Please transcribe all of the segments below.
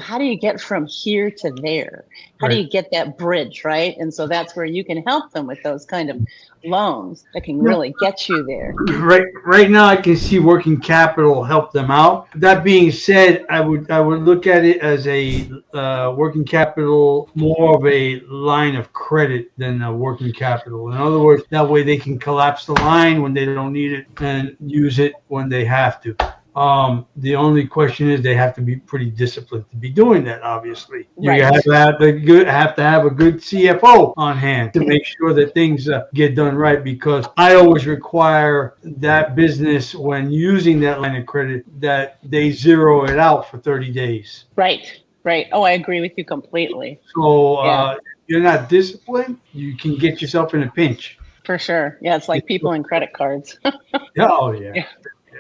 how do you get from here to there? How do Right. you get that bridge, right? And so that's where you can help them with those kind of loans that can Yeah. really get you there. Right now, I can see working capital help them out. That being said, I would look at it as a working capital, more of a line of credit than a working capital. In other words, that way they can collapse the line when they don't need it and use it when they have to. The only question is they have to be pretty disciplined to be doing that. Obviously, you Right. have to have a good CFO on hand to make sure that things get done right. Because I always require that business when using that line of credit that they zero it out for 30 days. Right. Right. Oh, I agree with you completely. So Yeah, you're not disciplined, you can get yourself in a pinch. for sure. Yeah, it's like people in credit cards. Yeah, oh yeah, Yeah.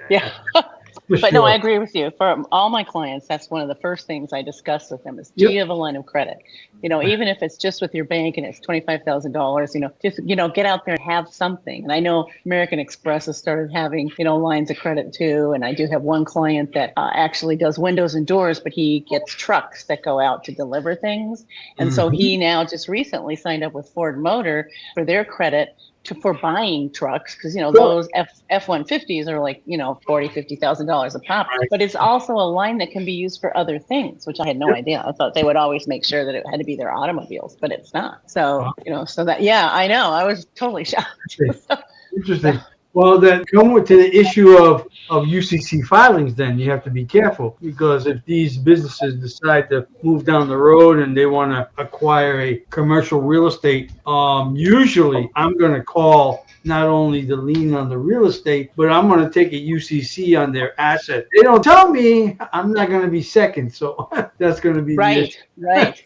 yeah, Yeah. for But no, I sure. agree with you. For all my clients, that's one of the first things I discuss with them is, do Yep. you have a line of credit? Even if it's just with your bank and it's $25,000, just, get out there and have something. And I know American Express has started having, lines of credit too. And I do have one client that actually does windows and doors, but he gets trucks that go out to deliver things. And so he Hmm. now just recently signed up with Ford Motor for their credit for buying trucks, because Sure. those F-150s are like $40,000-$50,000 a pop, Right. but it's also a line that can be used for other things, which I had no Yep. idea. I thought they would always make sure that it had to be their automobiles, but it's not. So Uh, so that, yeah, I know, I was totally shocked. Interesting. So, Interesting. Well, then coming to the issue of UCC filings, then you have to be careful, because if these businesses decide to move down the road and they want to acquire a commercial real estate, usually I'm going to call not only the lien on the real estate, but I'm going to take a UCC on their asset. They don't tell me, I'm not going to be second, so that's going to be the right, issue. right.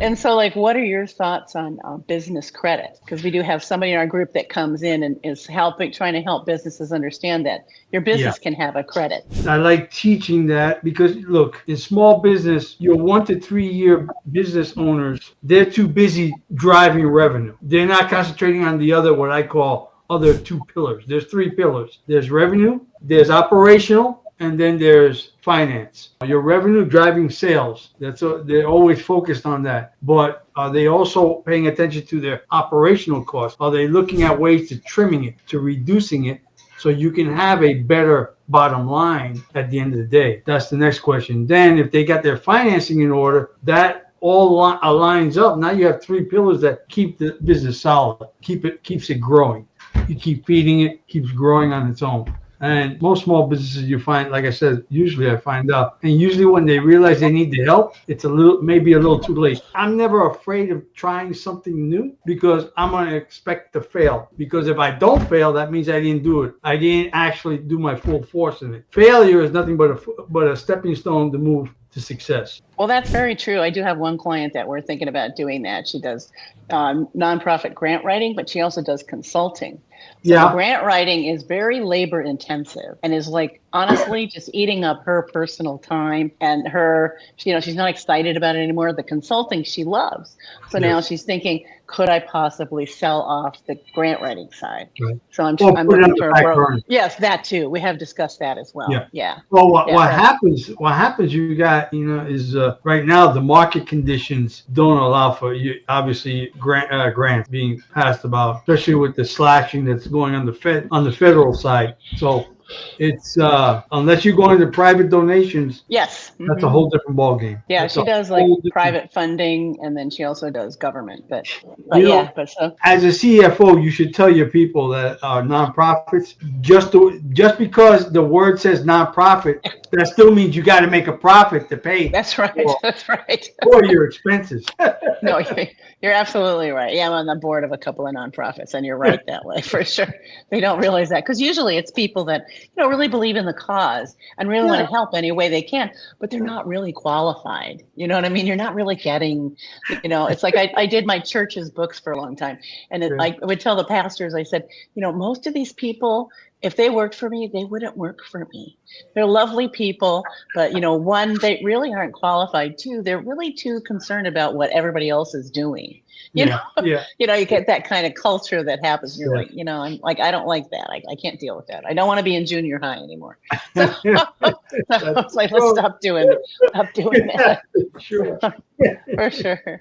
And so, like, what are your thoughts on business credit? Because we do have somebody in our group that comes in and is trying to help businesses understand that your Yeah. business can have a credit. I like teaching that because, look, in small business, your 1 to 3 year business owners, they're too busy driving revenue. They're not concentrating on the other, what I call other two pillars. There's three pillars. There's revenue, there's operational, and then there's finance. Your revenue driving sales. They're always focused on that. But are they also paying attention to their operational costs? Are they looking at ways to trimming it, to reducing it, so you can have a better bottom line at the end of the day? That's the next question. Then if they got their financing in order, that all aligns up. Now you have three pillars that keep the business solid, keeps it growing. You keep feeding it, keeps growing on its own. And most small businesses, you find, like I said, usually I find out, and usually when they realize they need the help, it's maybe a little too late. I'm never afraid of trying something new because I'm going to expect to fail. Because if I don't fail, that means I didn't do it. I didn't actually do my full force in it. Failure is nothing but a stepping stone to move to success. Well, that's very true. I do have one client that we're thinking about doing that. She does nonprofit grant writing, but she also does consulting. So the Yeah, grant writing is very labor intensive and is, like, honestly just eating up her personal time and she's not excited about it anymore. The consulting she loves. So now yes, she's thinking, could I possibly sell off the grant writing side? right. So Or I'm put it on looking the for a back broker. burner. Yes, that too. We have discussed that as Yeah. well. Yeah. Well, what, Yeah. what happens? What happens? You got, is right now the market conditions don't allow for you. Obviously, grants being passed about, especially with the slashing that's going on the federal side. So it's unless you're going to private donations, Yes. that's a Hmm. whole different ballgame. Yeah, That's a she does like whole different. private funding, and then she also does government. But You know, yeah, but so as a CFO, you should tell your people that are nonprofits, just because the word says nonprofit, that still means you got to make a profit to pay that's right. for, That's right. for your expenses. No, you're absolutely right. Yeah, I'm on the board of a couple of nonprofits, and you're right that way for sure. They don't realize that, because usually it's people that really believe in the cause and really want Yeah, to help any way they can, but they're not really qualified. You know what I mean? You're not really getting. It's like I did my church's books for a long time, and yeah, I would tell the pastors, I said, most of these people, if they worked for me, they wouldn't work for me. They're lovely people, but one, they really aren't qualified. Two, they're really too concerned about what everybody else is doing. You know, yeah, yeah, you get that kind of culture that happens. You're yeah. like, I'm like, I don't like that. I can't deal with that. I don't want to be in junior high anymore. So, I was like, let's stop doing that. Sure. For sure.